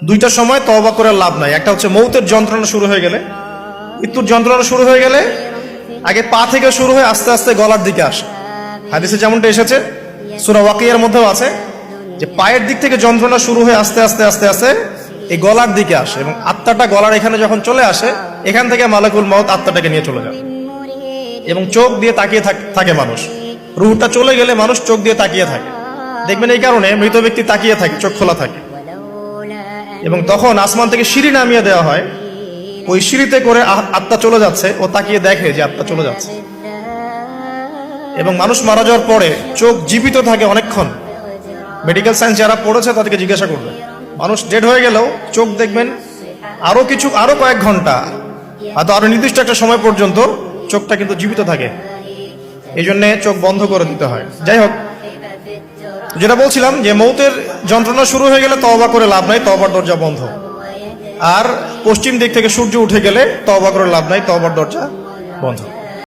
দুইটা সময় তওবা করে লাভ নাই। একটা হচ্ছে মৌতের যন্ত্রণা শুরু হয়ে গেলে, মৃত্যুর যন্ত্রণা শুরু হয়ে গেলে আগে পা থেকে শুরু হয়ে আস্তে আস্তে গলার দিকে আসে। হাদিসে যেমনটা এসেছে, সূরা ওয়াকিয়ার মধ্যেও আছে যে পায়ের দিক থেকে যন্ত্রণা শুরু হয়ে আস্তে আস্তে আস্তে আস্তে এই গলার দিকে আসে, এবং আত্মাটা গলার এখানে যখন চলে আসে, এখান থেকে মালাকুল মউত আত্মাটাকে নিয়ে চলে যায়। এবং চোখ দিয়ে তাকিয়ে থাকে মানুষ, রুহটা চলে গেলে মানুষ চোখ দিয়ে তাকিয়ে থাকে। দেখবেন এই কারণে মৃত ব্যক্তি তাকিয়ে থাকে, চোখ খোলা থাকে। এবং তখন আসমান থেকে সিঁড়ি নামিয়ে দেওয়া হয়, ওই সিঁড়িতে করে আত্মা চলে যাচ্ছে, ও তাকিয়ে দেখে যে আত্মা চলে যাচ্ছে। এবং মানুষ মারা যাওয়ার পরে চোখ জীবিত থাকে অনেকক্ষণ। মেডিকেল সায়েন্স যারা পড়েছে তাদেরকে জিজ্ঞাসা করবে, মানুষ ডেড হয়ে গেলেও চোখ দেখবেন আরো কয়েক ঘন্টা, হয়তো আরো নির্দিষ্ট একটা সময় পর্যন্ত চোখটা কিন্তু জীবিত থাকে। এই জন্য চোখ বন্ধ করে দিতে হয়। যাই হোক, যেটা বলছিলাম যে মৌতের যন্ত্রণা শুরু হয়ে গেলে তওবা করে লাভ নাই, তওবার দরজা বন্ধ। আর পশ্চিম দিক থেকে সূর্য উঠে গেলে তওবা করে লাভ নাই, তওবার দরজা বন্ধ।